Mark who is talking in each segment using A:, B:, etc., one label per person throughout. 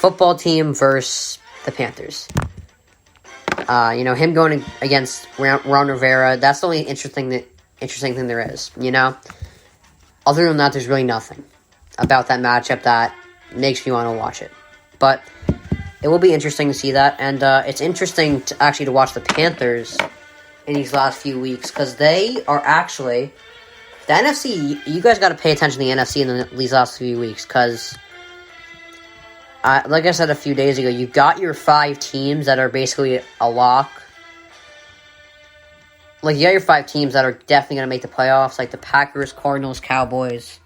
A: football team versus the Panthers. Him going against Ron Rivera, that's the only interesting thing there is, Other than that, there's really nothing about that matchup that makes me want to watch it. But it will be interesting to see that, and it's interesting to watch the Panthers in these last few weeks, because they are actually... The NFC, you guys got to pay attention to the NFC in these last few weeks, because... like I said a few days ago, you got your 5 teams that are basically a lock. Like, you got your 5 teams that are definitely going to make the playoffs, like the Packers, Cardinals, Cowboys,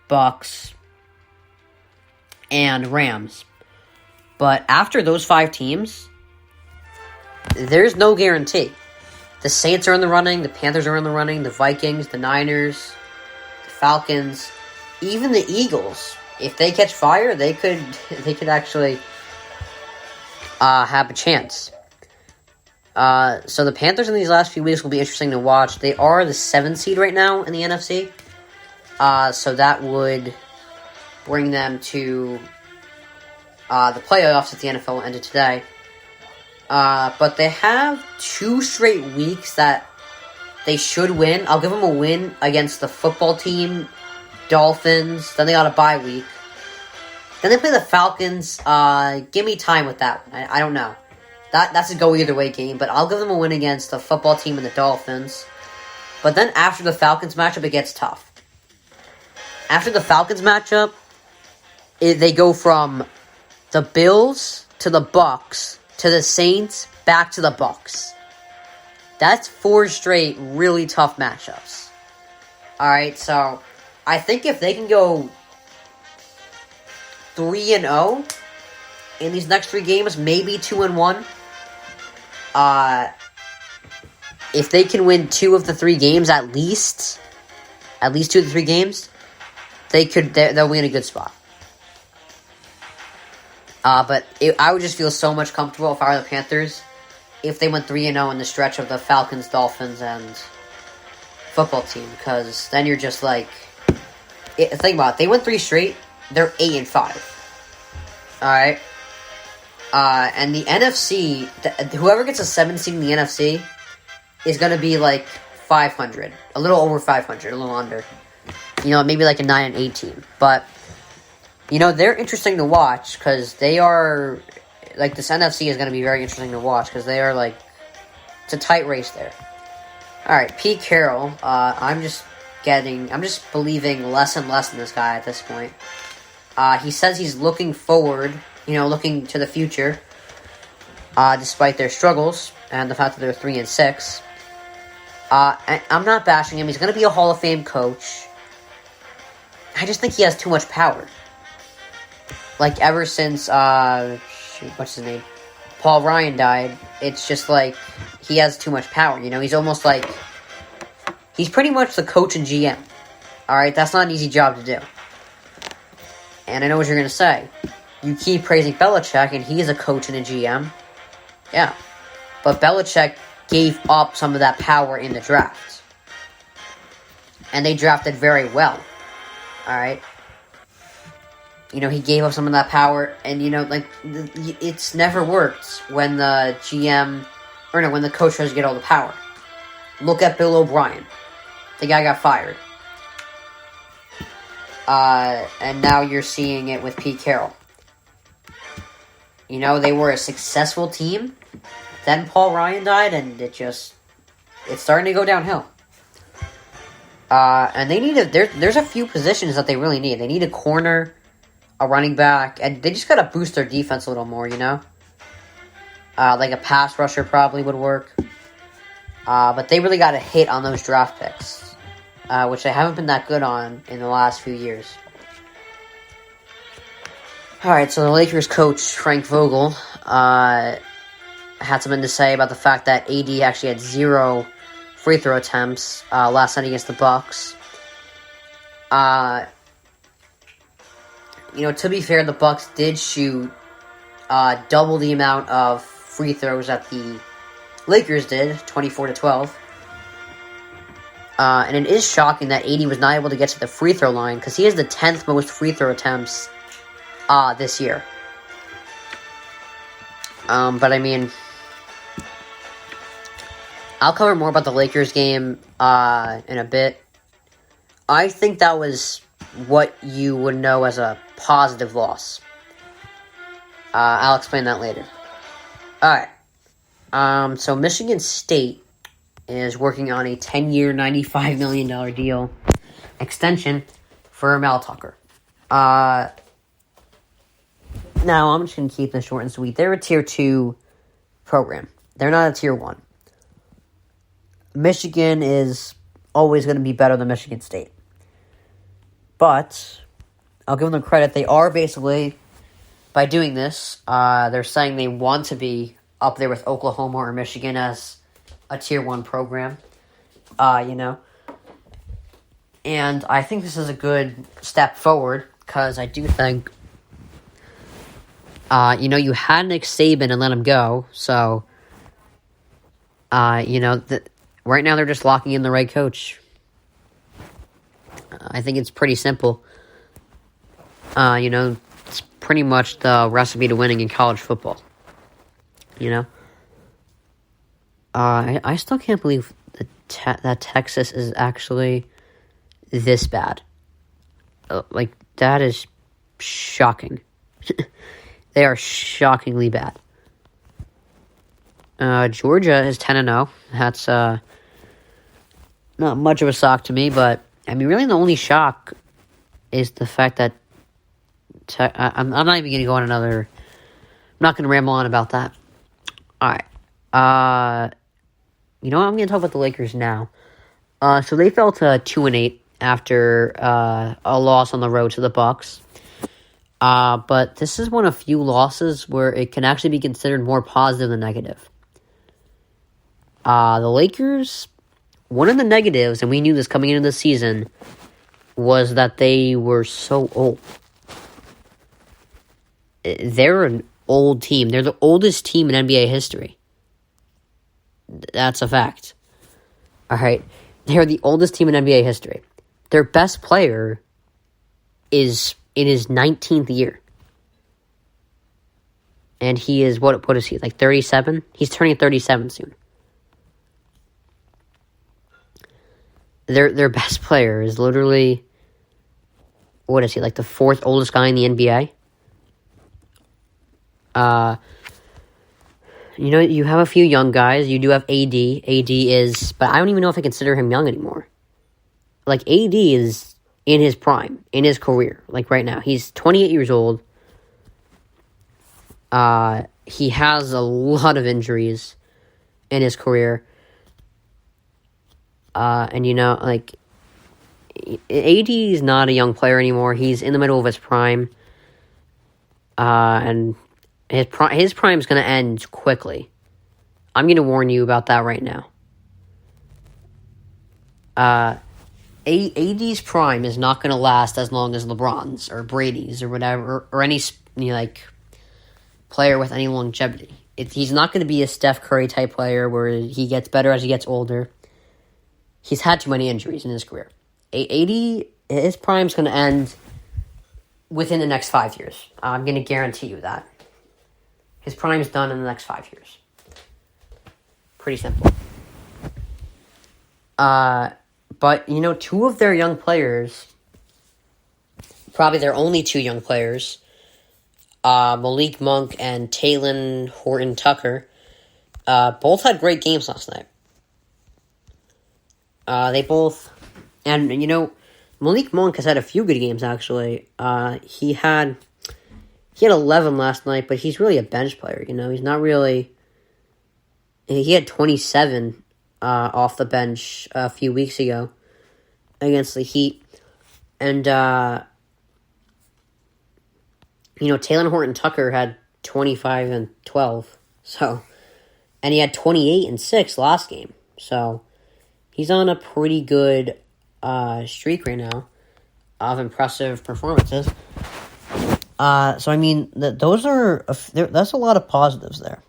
A: Bucks, and Rams. But after those 5 teams, there's no guarantee. The Saints are in the running, the Panthers are in the running, the Vikings, the Niners, the Falcons, even the Eagles. If they catch fire, they could actually have a chance. So the Panthers in these last few weeks will be interesting to watch. They are the 7th seed right now in the NFC. So that would bring them to the playoffs if the NFL ended today. But they have 2 straight weeks that they should win. I'll give them a win against the football team, Dolphins. Then they got a bye week. Then they play the Falcons. Give me time with that one. I don't know. That's a go either way game. But I'll give them a win against the football team and the Dolphins. But then after the Falcons matchup, it gets tough. After the Falcons matchup, they go from the Bills to the Bucks to the Saints, back to the Bucks. That's 4 straight really tough matchups. Alright, so I think if they can go 3-0 in these next 3 games, maybe 2-1. If they can win 2 of the 3 games at least 2 of the 3 games, they'll be in a good spot. But I would just feel so much comfortable if I were the Panthers if they went 3-0 in the stretch of the Falcons, Dolphins, and football team. Because then you're just like... think about it. They went 3 straight. They're 8-5. Alright? And the NFC... whoever gets a 7th seed in the NFC is going to be like 500. A little over 500. A little under. Maybe like a 9-8 team. But... they're interesting to watch because they are, like, this NFC is going to be very interesting to watch because they are, like, it's a tight race there. Alright, Pete Carroll, I'm just believing less and less in this guy at this point. He says he's looking forward, looking to the future, despite their struggles and the fact that they're 3-6. And I'm not bashing him. He's going to be a Hall of Fame coach. I just think he has too much power. Like, ever since, what's his name? Paul Ryan died, it's just like, he has too much power, He's almost like, he's pretty much the coach and GM. Alright, that's not an easy job to do. And I know what you're going to say. You keep praising Belichick, and he is a coach and a GM. Yeah. But Belichick gave up some of that power in the draft. And they drafted very well. Alright? He gave up some of that power, and, it's never worked when the GM, when the coach tries to get all the power. Look at Bill O'Brien. The guy got fired. And now you're seeing it with Pete Carroll. They were a successful team, then Paul Ryan died, and it's starting to go downhill. And they need there's a few positions that they really need. They need a corner, a running back, and they just gotta boost their defense a little more, Like a pass rusher probably would work. But they really gotta hit on those draft picks, which they haven't been that good on in the last few years. Alright, so the Lakers coach, Frank Vogel, had something to say about the fact that AD actually had 0 free throw attempts last night against the Bucks. To be fair, the Bucks did shoot double the amount of free throws that the Lakers did, 24-12. And it is shocking that AD was not able to get to the free throw line because he has the 10th most free throw attempts this year. But I mean, I'll cover more about the Lakers game in a bit. I think that was what you would know as a positive loss. I'll explain that later. Alright. So Michigan State is working on a 10-year, $95 million deal extension for Mel Tucker. Now, I'm just going to keep this short and sweet. They're a Tier 2 program. They're not a Tier 1. Michigan is always going to be better than Michigan State. But I'll give them credit. They are basically, by doing this, they're saying they want to be up there with Oklahoma or Michigan as a Tier 1 program. And I think this is a good step forward because I do think, you had Nick Saban and let him go. So, right now they're just locking in the right coach. I think it's pretty simple. It's pretty much the recipe to winning in college football. I still can't believe that Texas is actually this bad. That is shocking. They are shockingly bad. Georgia is 10-0. That's not much of a shock to me, but I mean, really the only shock is the fact that I'm not even going to go on another. I'm not going to ramble on about that. All right. You know what? I'm going to talk about the Lakers now. So they fell to 2-8 after a loss on the road to the Bucks. But this is one of few losses where it can actually be considered more positive than negative. The Lakers, one of the negatives, and we knew this coming into the season, was that they were so old. They're an old team. They're the oldest team in NBA history. That's a fact. All right. They're the oldest team in NBA history. Their best player is in his 19th year. And he is, what is he, like 37? He's turning 37 soon. Their best player is literally, what is he, like the fourth oldest guy in the NBA? You have a few young guys. You do have AD. AD is, but I don't even know if I consider him young anymore. Like, AD is in his prime, in his career, like right now. He's 28 years old. He has a lot of injuries in his career. And AD is not a young player anymore. He's in the middle of his prime. And his prime is going to end quickly. I'm going to warn you about that right now. AD's prime is not going to last as long as LeBron's or Brady's or whatever, or any player with any longevity. He's not going to be a Steph Curry type player where he gets better as he gets older. He's had too many injuries in his career. AD, his prime's going to end within the next 5 years. I'm going to guarantee you that. His prime's done in the next 5 years. Pretty simple. But, two of their young players, probably their only two young players, Malik Monk and Talen Horton-Tucker, both had great games last night. They both, and Malik Monk has had a few good games actually. He had 11 last night, but he's really a bench player. He's not really. He had 27 off the bench a few weeks ago against the Heat, and Talen Horton-Tucker had 25 and 12. So, and he had 28 and 6 last game. So. He's on a pretty good streak right now of impressive performances. So, I mean, that's a lot of positives there.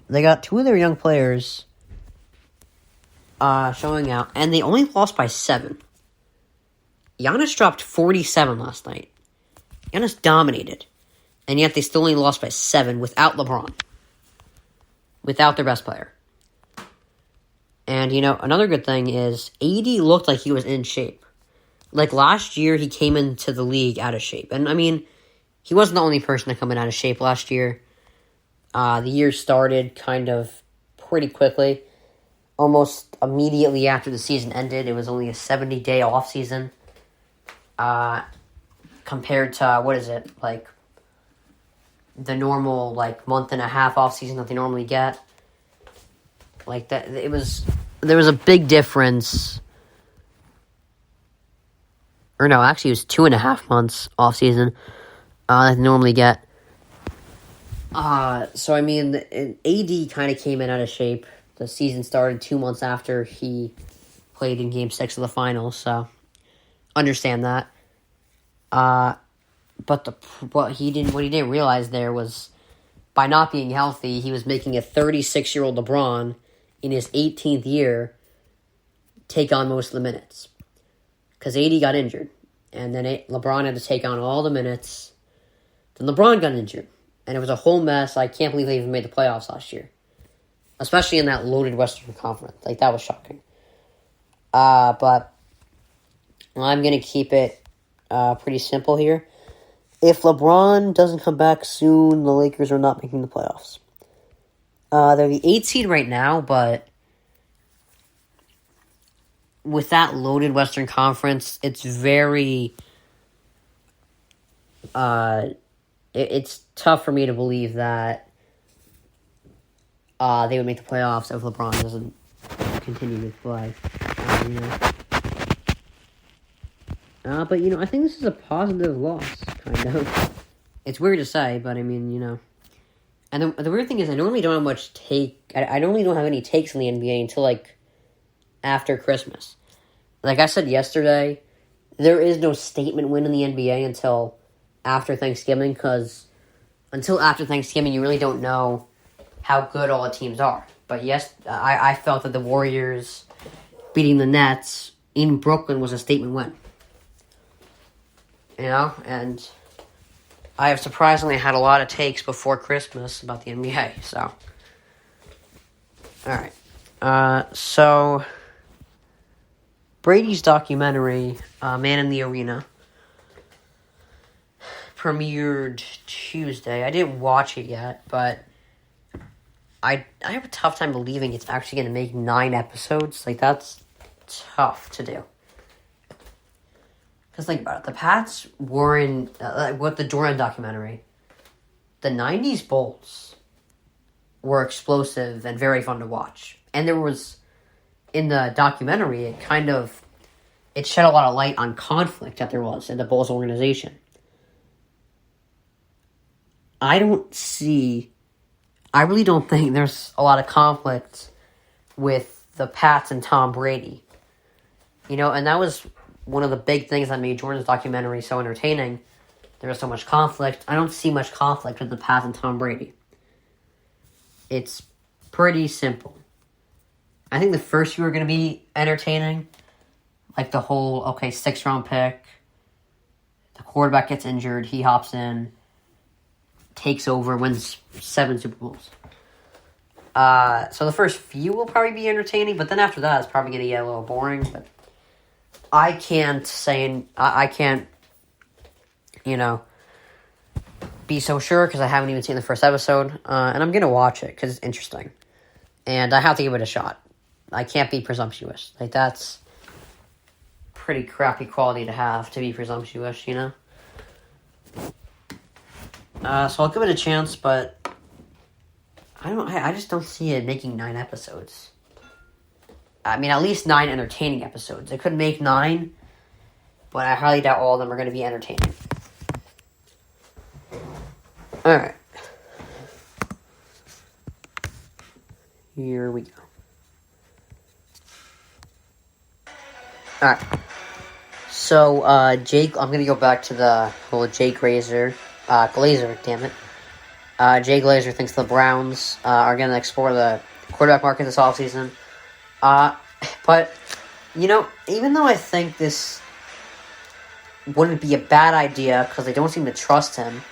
A: They got two of their young players showing out, and they only lost by 7. Giannis dropped 47 last night. Giannis dominated, and yet they still only lost by 7 without LeBron. without their best player. And, another good thing is AD looked like he was in shape. Like, last year, he came into the league out of shape. And, he wasn't the only person to come in out of shape last year. The year started kind of pretty quickly. Almost immediately after the season ended, it was only a 70-day off-season. Compared to, the normal, month and a half off-season that they normally get. There was a big difference. Or no, actually it was 2.5 months off-season that they normally get. AD kind of came in out of shape. The season started 2 months after he played in Game 6 of the finals, so understand that. But what he didn't realize there was, by not being healthy, he was making a 36-year-old LeBron in his 18th year take on most of the minutes. Because AD got injured, and then LeBron had to take on all the minutes. Then LeBron got injured, and it was a whole mess. I can't believe they even made the playoffs last year. Especially in that loaded Western Conference. That was shocking. But I'm going to keep it pretty simple here. If LeBron doesn't come back soon, the Lakers are not making the playoffs. They're the 8th seed right now, but with that loaded Western Conference, it's very... it's tough for me to believe that they would make the playoffs if LeBron doesn't continue to play. But, I think this is a positive loss, kind of. It's weird to say, but, And the weird thing is I normally don't have much I normally don't have any takes on the NBA until, after Christmas. Like I said yesterday, there is no statement win in the NBA until after Thanksgiving, because until after Thanksgiving, you really don't know how good all the teams are. But yes, I felt that the Warriors beating the Nets in Brooklyn was a statement win. And I have surprisingly had a lot of takes before Christmas about the NBA, so. Alright. So, Brady's documentary, Man in the Arena, premiered Tuesday. I didn't watch it yet, but I have a tough time believing it's actually going to make 9 episodes. That's tough to do. Because, the Pats were in, with the Jordan documentary, the 90s Bulls were explosive and very fun to watch. And there was, in the documentary, it shed a lot of light on conflict that there was in the Bulls organization. I really don't think there's a lot of conflict with the Pats and Tom Brady. And that was one of the big things that made Jordan's documentary so entertaining. There was so much conflict. I don't see much conflict with the Pats and Tom Brady. It's pretty simple. I think the first few are going to be entertaining. The whole, 6th-round pick. The quarterback gets injured. He hops in. Takes over. Wins 7 Super Bowls. So the first few will probably be entertaining. But then after that, it's probably going to get a little boring. But I can't, be so sure because I haven't even seen the first episode. And I'm going to watch it because it's interesting. And I have to give it a shot. I can't be presumptuous. That's pretty crappy quality to have, to be presumptuous, So I'll give it a chance, but I just don't see it making 9 episodes. At least 9 entertaining episodes. It could make 9, but I highly doubt all of them are going to be entertaining. Alright. Here we go. Alright. So, Jake, I'm going to go back to the whole Jay Glazer, damn it. Jay Glazer thinks the Browns are going to explore the quarterback market this offseason. But, even though I think this wouldn't be a bad idea because they don't seem to trust him,